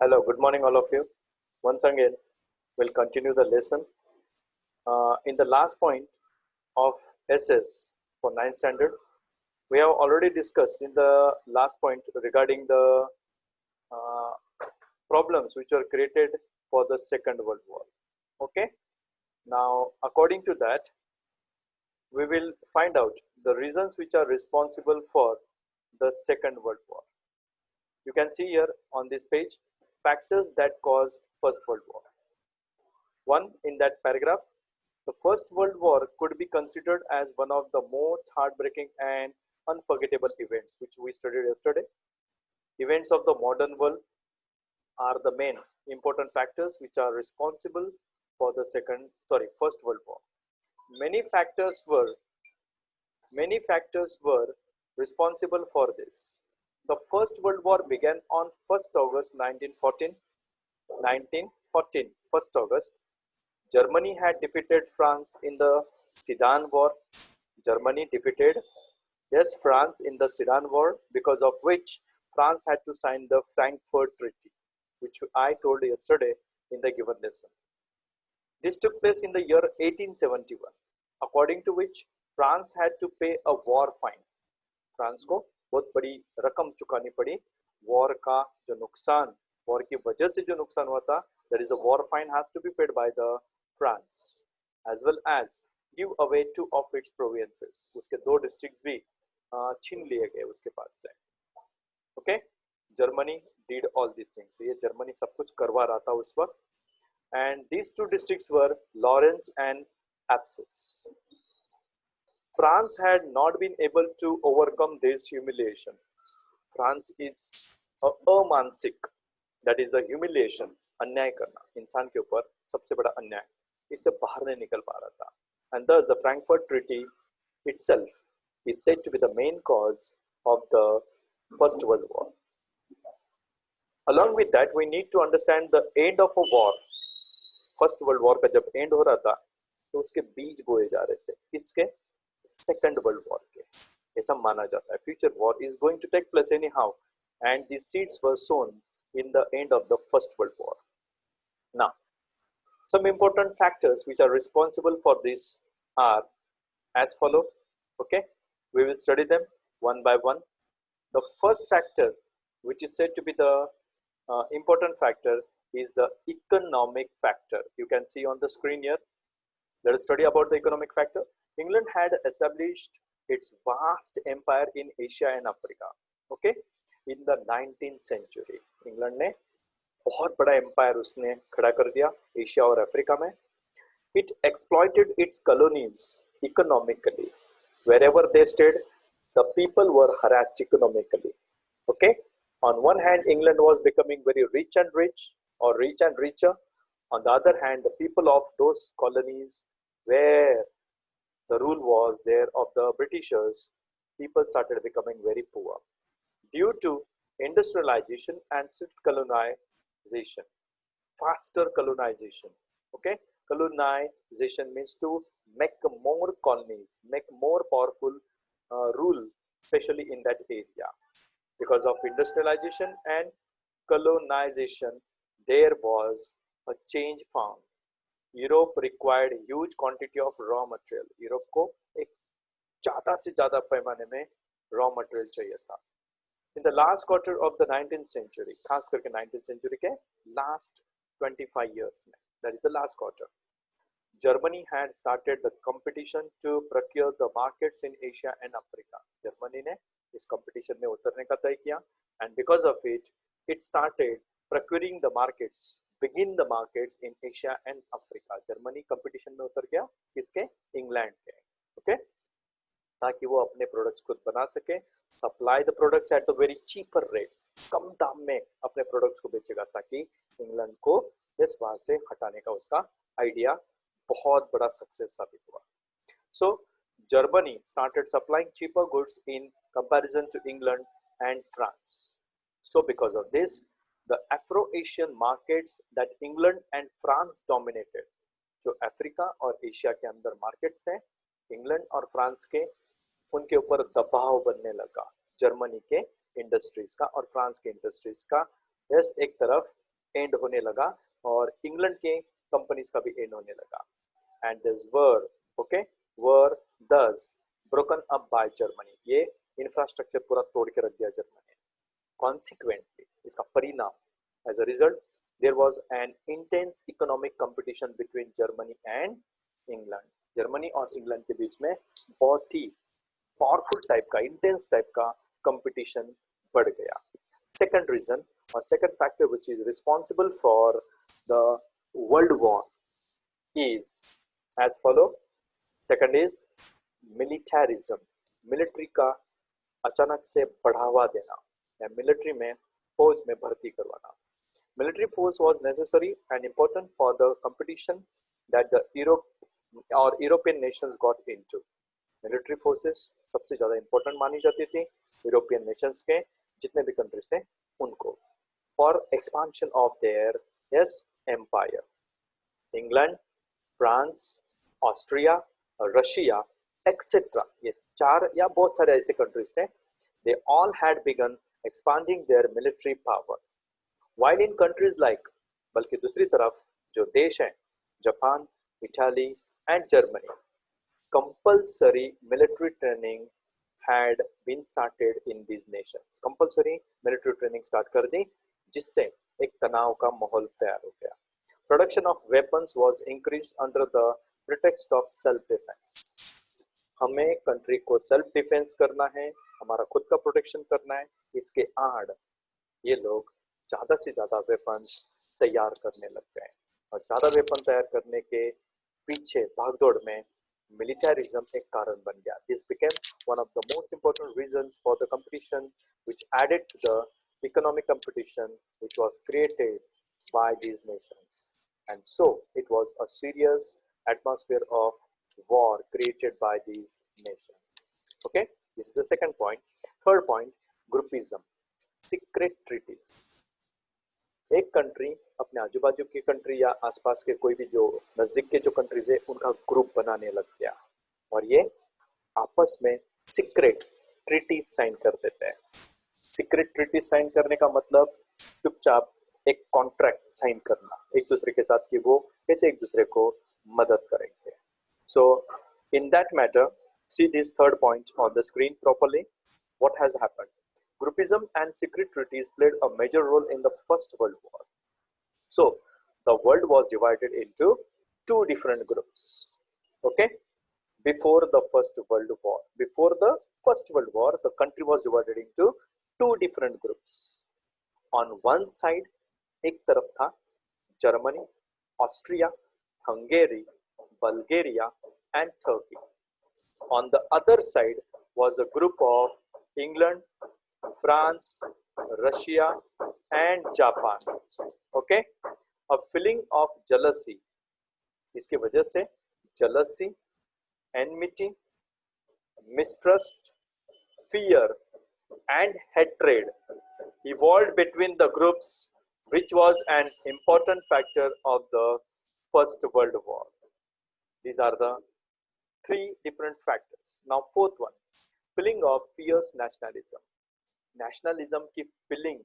Hello, good morning, all of you. Once again, we'll continue the lesson. In the last point of SS for 9th standard, we have already discussed in the last point regarding the uh, problems which were created for the Second World War. Okay, now according to that, we will find out the reasons which are responsible for the Second World War. You can see here on this page factors that caused First World War. One, in that paragraph, the First World War could be considered as one of the most heartbreaking and unforgettable events which we studied yesterday. Events of the modern world are the main important factors which are responsible for the First World War. Many factors were responsible for this. The First World War began on 1st August 1914. 1st August, Germany had defeated France in the Sedan War. Germany defeated, yes, France in the Sedan War, because of which France had to sign the Frankfurt Treaty, which I told yesterday in the given lesson. This took place in the year 1871, according to which France had to pay a war fine. France को बहुत बड़ी रकम चुकानी पड़ी war का जो नुकसान war की वजह से जो नुकसान हुआ था that is a war fine has to be paid by the France as well as give away two of its provinces उसके दो डिस्ट्रिक्ट्स भी छीन लिए गए उसके पास से okay Germany did all this things ये जर्मनी सब कुछ करवा रहा था उस वक्त and these two districts were Lawrence and एप्सिस France had not been able to overcome this humiliation. France is a अमानसिक, that is a humiliation, अन्याय करना इंसान के ऊपर सबसे बड़ा अन्याय, इससे बाहर नहीं निकल पा रहा था. And thus the Frankfurt Treaty itself is said to be the main cause of the First World War. Along with that, we need to understand the end of a war. First World War का जब end हो रहा था तो उसके बीज बोए जा रहे थे. इसके Second World War के ऐसा माना जाता है. Future war is going to take place anyhow, and these seeds were sown in the end of the First World War. Now, some important factors which are responsible for this are as follow. Okay, we will study them one by one. The first factor, which is said to be the important factor, is the economic factor. You can see on the screen here. Let us study about the economic factor. England had established its vast empire in Asia and Africa. Okay, in the 19th century, England ने बहुत बड़ा empire उसने खड़ा कर दिया Asia और Africa में. It exploited its colonies economically. Wherever they stayed, the people were harassed economically. Okay, on one hand, England was becoming very rich or rich and richer. On the other hand, the people of those colonies where the rule was there of the Britishers, people started becoming very poor due to industrialization and swift colonization, faster colonization. Okay, colonization means to make more colonies, make more powerful rule, especially in that area. Because of industrialization and colonization, there was a change found. Europe required huge quantity of raw material. Europe को एक ज्यादा से ज्यादा पैमाने में raw material चाहिए था. In the last quarter of the 19th century, खास करके 19th सेंचुरी के लास्ट 25 इयर्स में, that is the last quarter, Germany had started the competition to procure the markets in Asia and Africa. Germany ने इस competition में उतरने का तय किया and because of it started procuring the markets, begin the markets in Asia and Africa. Germany competition में उतर गया किसके? इंग्लैंड के. ओके, ताकि वो अपने प्रोडक्ट्स खुद बना सके, supply the products at the very cheaper rates, कम दाम में अपने प्रोडक्ट्स को बेचेगा, ताकि इंग्लैंड को इस बात से हटाने का उसका आइडिया बहुत बड़ा सक्सेस साबित हुआ. सो Germany started supplying cheaper goods in comparison to England and France. So because of this, the Afro-Asian markets that England and France dominated, जो अफ्रीका और एशिया के अंदर मार्केट्स थे, इंग्लैंड और फ्रांस के, उनके ऊपर दबाव बनने लगा जर्मनी के इंडस्ट्रीज का और फ्रांस के इंडस्ट्रीज का. यस, एक तरफ एंड होने लगा और इंग्लैंड के कंपनीज का भी एंड होने लगा. एंड दिस वर ओके वर दस ब्रोकन अप बाय जर्मनी. ये इंफ्रास्ट्रक्चर पूरा तोड़ के रख दिया जर्मनी ने. कॉन्सिक्वेंटली इसका परिणाम, as a result there was an intense economic competition between Germany and England. Germany और इंग्लैंड के बीच में बहुत ही पावरफुल टाइप का, इंटेंस टाइप का कंपटीशन बढ़ गया. सेकंड रीजन और second factor which is responsible for the world war is as follow. Second is militarism. Military का अचानक से बढ़ावा देना या मिलिट्री में फौज में भर्ती करवाना. Military force was necessary and important for the competition that the Europe or European nations got into. Military forces सबसे ज्यादा important मानी जाती थी यूरोपियन नेशंस के जितने भी कंट्रीज थे उनको, for expansion of their yes empire. England, France, Austria, Russia etcetera, ये चार या बहुत सारे ऐसे कंट्रीज थे. They all had begun expanding their military power. While in countries like, बल्कि दूसरी तरफ जो देश हैं Japan, Italy and Germany, compulsory military training had been started in these nations. Compulsory military training start कर दी जिससे एक तनाव का माहौल तैयार हो गया. Production of weapons was increased under the pretext of self-defense. हमें कंट्री को सेल्फ डिफेंस करना है, हमारा खुद का प्रोटेक्शन करना है. इसके आड़ ये लोग ज्यादा से ज्यादा वेपन्स तैयार करने लग गए और ज्यादा वेपन तैयार करने के पीछे भागदौड़ में मिलिटरिज्म एक कारण बन गया. This became one of the most important reasons for the competition which added to the economic competition which was created by these nations. And so it was a serious atmosphere of war created by these nations. Okay, this is the second point. Third point, groupism, secret treaties. एक country अपने आजू बाजू की country या आसपास के कोई भी जो नजदीक के जो कंट्रीज है उनका ग्रुप बनाने लग गया और ये आपस में सीक्रेट ट्रीटी साइन कर देते हैं. सीक्रेट ट्रीटी साइन करने का मतलब चुपचाप एक कॉन्ट्रैक्ट साइन करना एक दूसरे के साथ कि वो कैसे एक दूसरे को मदद करेंगे. So in that matter see this third point on the screen properly. What has happened? Groupism and secret treaties played a major role in the first world war. So the world was divided into two different groups. Okay, before the first world war the country was divided into two different groups. On one side एक तरफ था Germany, Austria, Hungary, Bulgaria and Turkey. On the other side was a group of England, France, Russia and Japan. Okay, a feeling of jealousy, इसकी वजह से jealousy, enmity, mistrust, fear and hatred evolved between the groups, which was an important factor of the First World War. These are the three different factors. Now, fourth one, feeling of fierce nationalism. Nationalism की feeling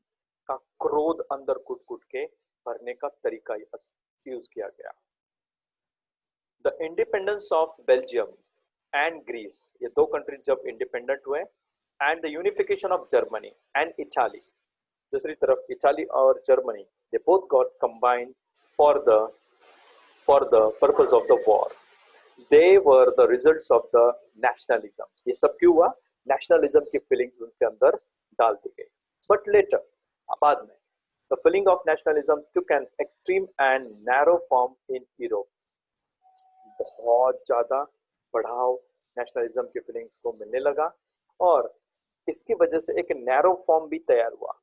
का क्रोध अंदर कुट-कुट के भरने का तरीका use किया गया. The independence of Belgium and Greece, ये दो कंट्री जब इंडिपेंडेंट हुए, and the unification of Germany and Italy, दूसरी तरफ इटाली और Germany, they both got combined for the purpose of the war. They were the results of the nationalism. ये सब क्यों हुआ? nationalism की feelings उनके अंदर डाल दी गई. But later, बाद में, the feeling of nationalism took an extreme and narrow form in Europe. बहुत ज्यादा बढ़ाव नेशनलिज्म की फीलिंग्स को मिलने लगा और इसकी वजह से एक नैरो फॉर्म भी तैयार हुआ.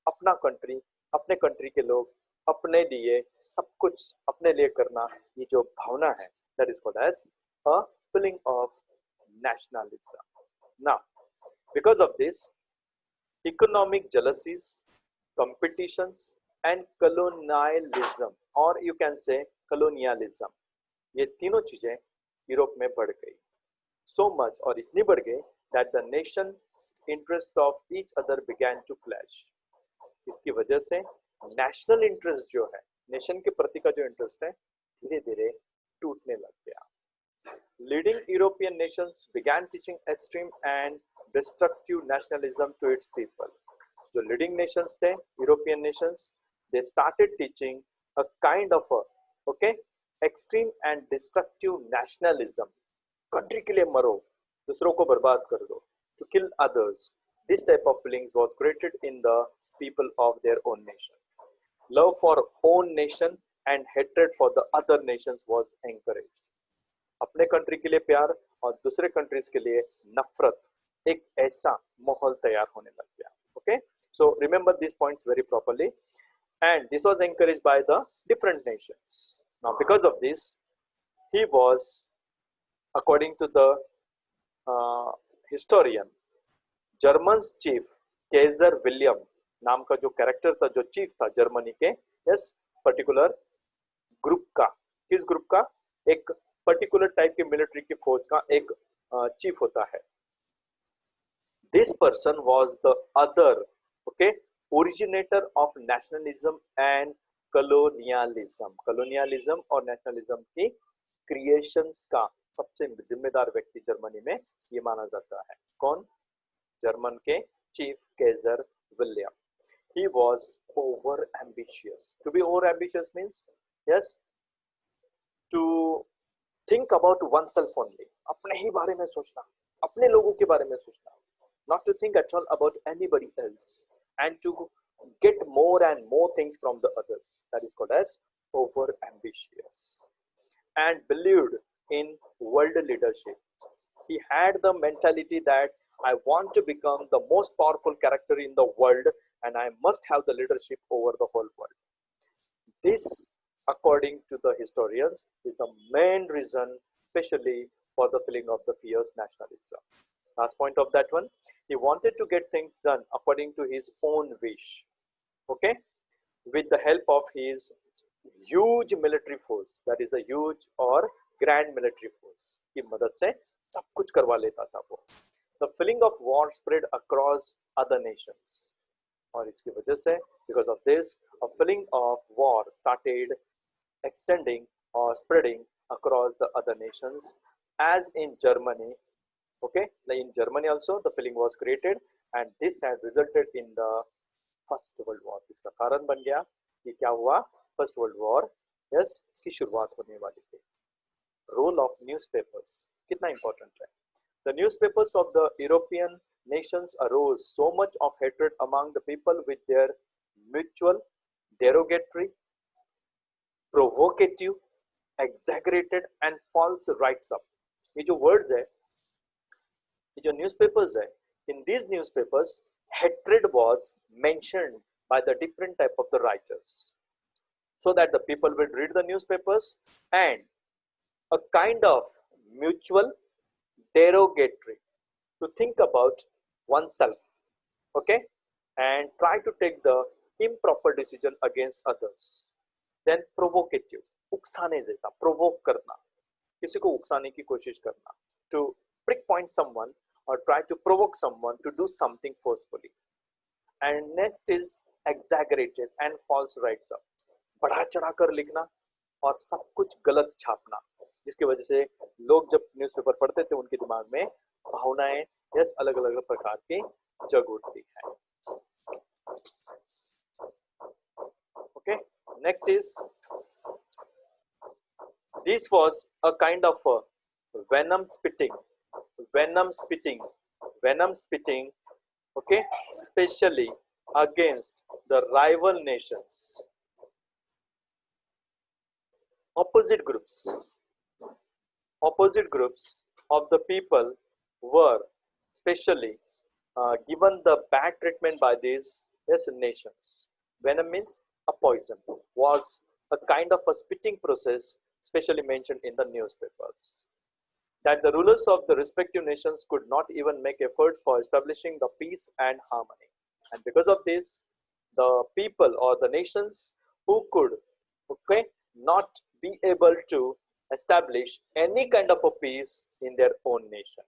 अपना कंट्री, अपने कंट्री के लोग, अपने लिए सब कुछ अपने लिए करना, ये जो भावना है, that is called as a feeling of nationalism. Now, because of this, economic jealousies, competitions and colonialism, or you can say colonialism, ये तीनों चीजें यूरोप में बढ़ गई. So much, और इतनी बढ़ गई that the nation's interest of each other began to clash. इसकी वजह से नेशनल इंटरेस्ट जो है, नेशन के प्रति का जो इंटरेस्ट है, धीरे धीरे टूटने लग गया. Leading European nations began teaching extreme and destructive nationalism to its people. जो leading nations थे, European nations, they started teaching a kind of a, okay, extreme and destructive nationalism. Country के लिए मरो, दूसरों को बर्बाद कर दो, to kill others. This type of feelings was created in the people of their own nation. Love for own nation and hatred for the other nations was encouraged. अपने country के लिए प्यार और दूसरे कंट्रीज के लिए नफरत, एक ऐसा माहौल तैयार होने लग गया. Okay, so remember this points very properly, and this was encouraged by the different nations. Now because of this he was, according to the historian, Germans chief Kaiser William नाम का जो कैरेक्टर था, जो चीफ था Germany के इस particular group का, किस ग्रुप का, एक पर्टिकुलर टाइप की मिलिट्री की फौज का एक चीफ होता है. This person was the other, okay, originator of nationalism and colonialism. Colonialism और नेशनलिज्म की क्रिएशंस का सबसे जिम्मेदार व्यक्ति जर्मनी में ये माना जाता है. कौन? जर्मन के chief Kaiser William. He was over ambitious. To be over ambitious means, yes, to think about oneself only. अपने ही बारे में सोचना, अपने लोगों के बारे में सोचना, not to think at all about anybody else, and to get more and more things from the others. That is called as over ambitious. And believed in world leadership. He had the mentality that I want to become the most powerful character in the world, and I must have the leadership over the whole world. This, according to the historians, is the main reason, especially for the feeling of the fierce nationalism. Last point of that one, he wanted to get things done according to his own wish, okay, with the help of his huge military force, that is a huge or grand military force की मदद से सब कुछ करवा लेता था वो. The feeling of war spread across other nations. और इसकी वजह से, because of this, a feeling of war started extending or spreading across the other nations, as in Germany. Okay, in Germany also the feeling was created, and this had resulted in the First World War. इसका कारण बन गया कि क्या हुआ, First World War, yes, की शुरुआत होने वाली थी. Role of newspapers कितना important है. The newspapers of the European nations arose so much of hatred among the people with their mutual, derogatory, provocative, exaggerated and false writes-up. ये जो words है, ये जो newspapers है, in these newspapers hatred was mentioned by the different type of the writers, so that the people will read the newspapers and a kind of mutual, derogatory, to think about oneself, okay, and try to take the improper decision against others. Then provocative, उकसाने जैसा, provoke करना, किसी को उकसाने की कोशिश करना, to prick point someone or try to provoke someone to do something forcefully. And next is exaggerated and false writes up, बढ़ा चढ़ा कर लिखना और सब कुछ गलत छापना, जिसकी वजह से लोग जब न्यूज़पेपर पढ़ते थे उनके दिमाग में भावनाएं, यस, अलग अलग प्रकार की जग उठती है. Okay, next is, this was a kind of a venom spitting, okay, especially against the rival nations. Opposite groups of the people were specially given the bad treatment by these, yes, nations. Venom means a poison, was a kind of a spitting process specially mentioned in the newspapers, that the rulers of the respective nations could not even make efforts for establishing the peace and harmony. And because of this, the people or the nations who could, okay, not be able to establish any kind of a peace in their own nation,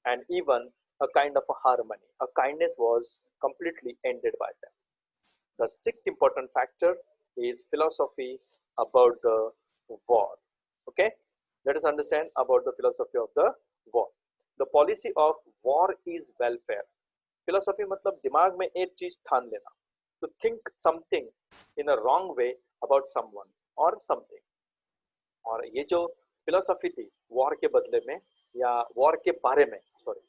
and even a kind of a harmony, a kindness was completely ended by them. The sixth important factor is philosophy about the war. Okay, let us understand about the philosophy of the war. The policy of war is welfare. Philosophy मतलब दिमाग में एक चीज ठान लेना, to think something in a wrong way about someone or something. और ये जो फिलोसफी थी वॉर के बदले में या वॉर के बारे में, सॉरी,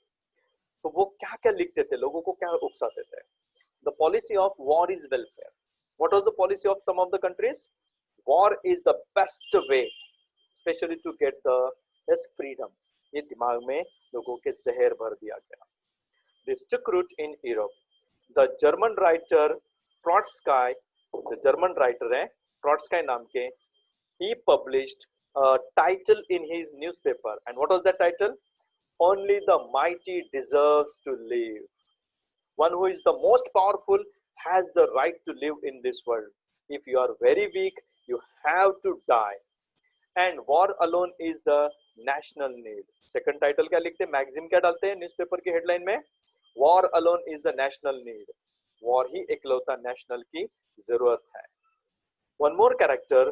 तो वो क्या क्या लिखते थे, लोगों को क्या उकसाते थे. The policy of war is welfare. What was the policy of some of the countries? War is the best way specially to get the freedom. ये दिमाग में लोगों के जहर भर दिया गया. This took root in Europe. The German writer Trotsky, जो जर्मन राइटर है ट्रॉट्स्काई नाम के, he published a title in his newspaper, and what was that title? Only the mighty deserves to live. One who is the most powerful has the right to live in this world. If you are very weak, you have to die. And war alone is the national need. Second title क्या लिखते हैं, magazine क्या डालते हैं newspaper की headline में? War alone is the national need. War ही इकलौता national की जरूरत है. One more character,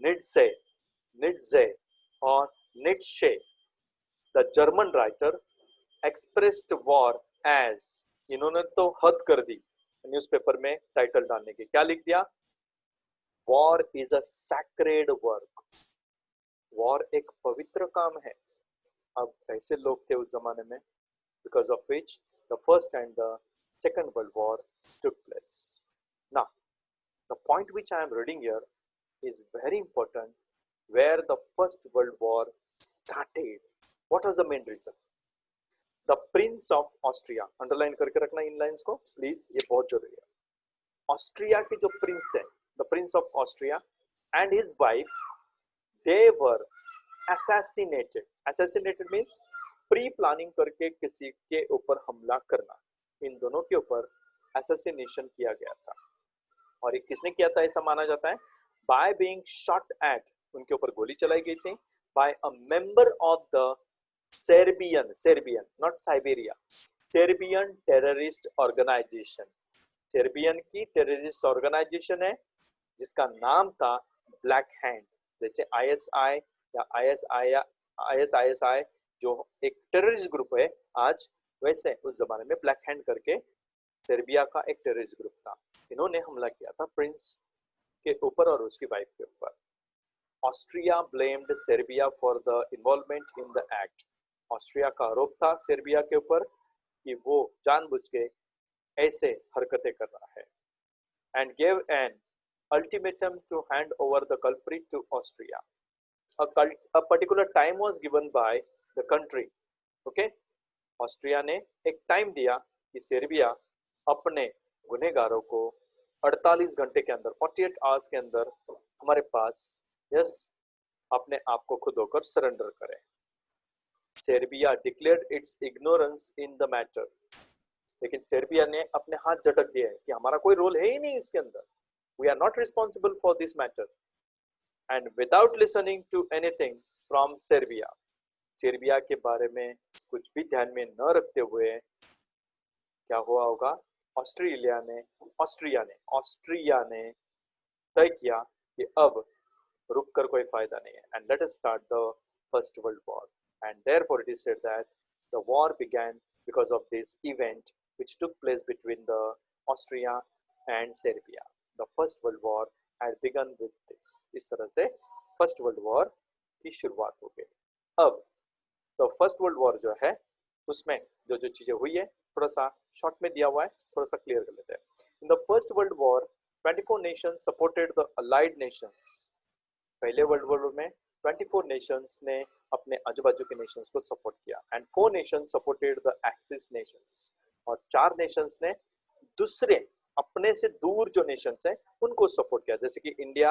Nietzsche or Nietzsche, the German writer, expressed war as, इन्होंने तो हद कर दी न्यूज़पेपर में टाइटल डालने की. क्या लिख दिया? War is a sacred work. War एक पवित्र काम है. अब ऐसे लोग थे उस जमाने में, because of which the first and the second world war took place. Now, the point which I am reading here is very important. Where the first world war started, what was the main reason? The Prince of Austria, underline करके रखना इन lines को please, ये बहुत जरूरी है. Austria के जो Prince थे, the Prince of Austria and his wife, they were assassinated. Assassinated means pre-planning करके किसी के ऊपर हमला करना. इन दोनों के ऊपर assassination किया गया था. और ये किसने किया था ऐसा माना जाता है? By being shot at, उनके ऊपर गोली चलाई गई थी, by a member of the Serbian, not Siberia, Serbian terrorist organization. Serbian की terrorist organization है जिसका नाम था Black Hand. जैसे ISI या ISISI जो एक टेररिस्ट ग्रुप है आज, वैसे उस जमाने में ब्लैक हैंड करके सर्बिया का एक टेररिस्ट ग्रुप था. इन्होंने हमला किया था प्रिंस के ऊपर और उसकी वाइफ के ऊपर. Austria blamed Serbia for the involvement in the act. Austria का आरोप था सर्बिया के ऊपर कि वो जानबूझ के ऐसे हरकतें कर रहा है. And gave an ultimatum to hand over the culprit to Austria. A particular time was given by the country. Okay, Austria ने एक टाइम दिया कि सर्बिया अपने गुनहगारों को 48 घंटे के अंदर, 48 आवर्स के अंदर हमारे पास अपने आप को खुद होकर सरेंडर करे. Serbia declared it's ignorance in the matter. लेकिन सर्बिया ने अपने हाथ झटक दिए कि हमारा कोई रोल है ही नहीं इसके अंदर. We are not responsible for this matter. And without listening to anything from Serbia, Serbia के बारे में कुछ भी ध्यान में न रखते हुए क्या हुआ होगा? ऑस्ट्रिया ने तय किया कि अब रुक कर कोई फायदा नहीं है. And let us start the first world war. And therefore it is said that the war began because of this event which took place between the Austria and Serbia. The first world war had begun with this. इस तरह से first world war की शुरुआत हो गई. अब तो first world war जो है उसमें जो जो चीजें हुई है थोड़ा सा शॉर्ट में दिया हुआ है, थोड़ा सा क्लियर कर लेते हैं. इन the first world war 24 nations supported the allied Nations. पहले वर्ल्ड वॉर में 24 नेशंस ने अपने आजू बाजू के नेशंस को सपोर्ट किया. And 4 Nations supported the axis Nations. और 4 नेशंस ने दूसरे अपने से दूर जो नेशंस हैं उनको सपोर्ट किया. जैसे कि इंडिया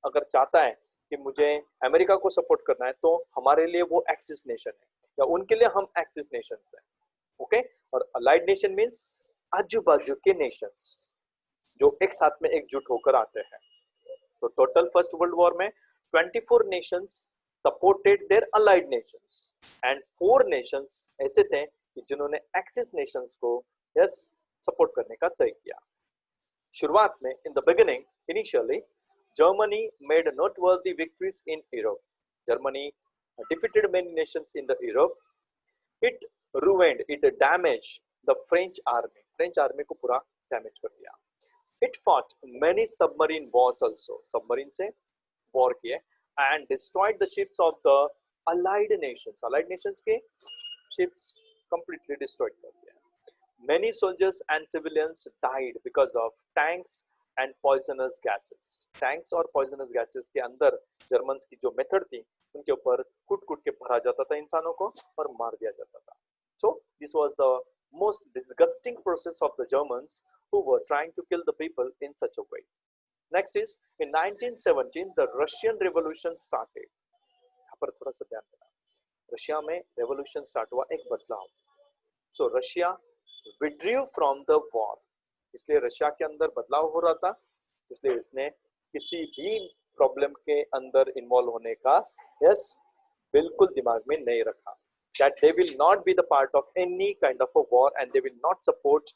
अगर चाहता है कि मुझे अमेरिका को सपोर्ट करना है तो हमारे लिए वो एक्सिस नेशन है, या उनके लिए हम एक्सिस नेशंस हैं. ओके, और अलाइड नेशन मींस आजू बाजू के नेशंस जो एक साथ में एकजुट होकर आते हैं. तो टोटल फर्स्ट वर्ल्ड वॉर में 24 nations supported their allied nations and 4 nations ऐसे थे कि जिन्होंने एक्सिस नेशंस को सपोर्ट करने का तय किया. शुरुआत में in the beginning, initially, Germany made noteworthy victories in Europe. Germany defeated many nations in the Europe. It ruined, it damaged the French army. French army को पूरा damage कर दिया. It fought many submarine wars also. Submarine से war किए and destroyed the ships of the allied nations. Allied nations के ships completely destroyed कर दिया. Many soldiers and civilians died because of tanks and poisonous gases. Tanks और poisonous gases के अंदर Germans की जो मेथड थी उनके ऊपर कूट-कूट के भरा जाता था इंसानों को और मार दिया जाता था. So this was the most disgusting process of the Germans who were trying to kill the people in such a way. Next is in 1917 the Russian Revolution started. यहाँ पर थोड़ा सा ध्यान देना. रशिया में revolution start हुआ, एक बदलाव. So Russia withdrew from the war. इसलिए रशिया के अंदर बदलाव हो रहा था, इसलिए इसने किसी भी प्रॉब्लम के अंदर इन्वॉल्व होने का बिल्कुल दिमाग में नहीं रखा. That they will not be the part of any kind of a war and they will not support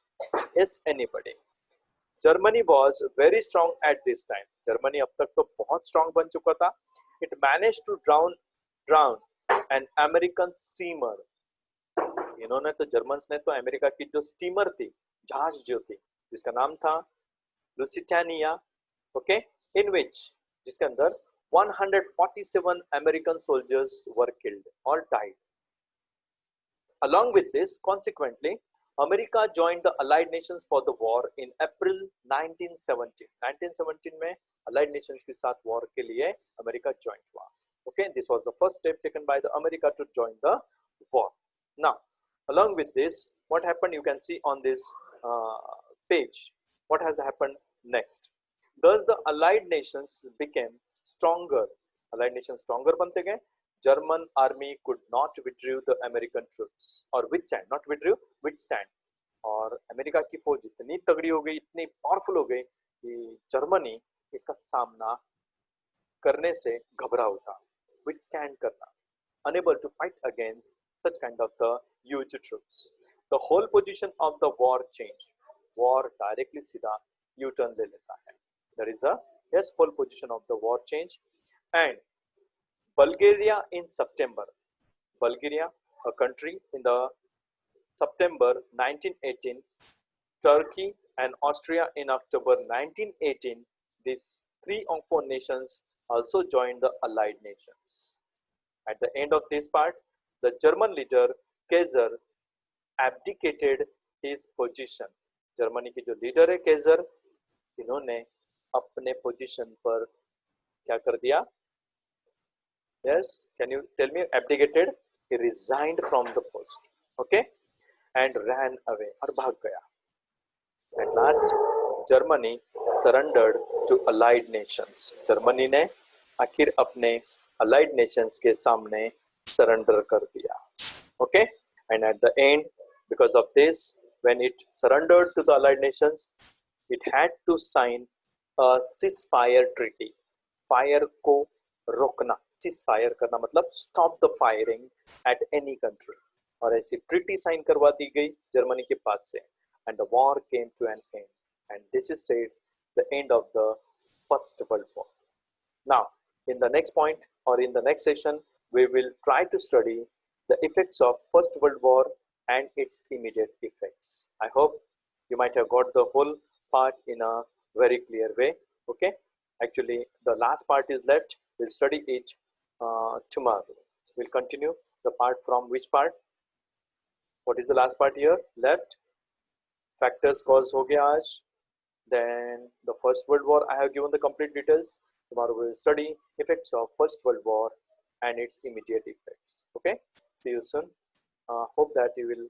anybody. Germany was very strong at this time. Germany अब तक तो बहुत strong बन चुका था. It managed to drown an American steamer. इन्होंने तो Germans ने तो अमेरिका की जो स्टीमर थी, जहाज जो थी, जिसका नाम था लुसिटानिया, ओके, इन विच जिसके अंदर 147 American soldiers were killed or died. Along with this, consequently, America joined the Allied Nations for the war in April 1917. 1917 में Allied Nations के साथ war के लिए अमेरिका joined हुआ. Okay, this was the first step taken by the America to join the war. Now, along with this, what happened? You can see on this page. What has happened next? Thus, the Allied Nations became stronger. Allied Nations stronger बनते गए. German army could not withdraw the American troops or withstand, not withdraw, withstand. और America की फौज इतनी तगड़ी हो गई, इतनी पावरफुल हो गई कि जर्मनी इसका सामना करने से घबरा उठा. Withstand करना, unable to fight against such kind of the huge troops. The whole position of the war changed. War directly सीधा U-turn ले लेता है. There is a whole position of the war change. And Bulgaria in September. Bulgaria, a country in the September 1918. Turkey and Austria in October 1918. These 3 or 4 nations also joined the Allied Nations. At the end of this part, the German leader Kaiser abdicated his position. Germany की जो leader है Kjær, इन्होंने अपने position पर क्या कर दिया? Yes, can you tell me? Abdicated. He resigned from the post. Okay, and ran away और भाग गया. At last, Germany surrendered to Allied nations. Germany ने आखिर अपने Allied nations के सामने surrender कर दिया. Okay, and at the end, because of this, when it surrendered to the Allied nations, it had to sign a ceasefire treaty. Fire को रोकना, ceasefire करना मतलब stop the firing at any country. और ऐसी treaty sign करवा दी गई Germany के पास से, and the war came to an end. And this is said the end of the First World War. Now, in the next point or in the next session, we will try to study the effects of First World War and its immediate effects. I hope you might have got the whole part in a very clear way. Okay, actually the last part is left. We'll study it tomorrow. We'll continue the part from which part? What is the last part here left? Factors cause हो गया आज. Then the First World War, I have given the complete details. Tomorrow we will study effects of First World War and its immediate effects. Okay, see you soon. Hope that you will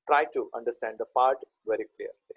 try to understand the part very clearly.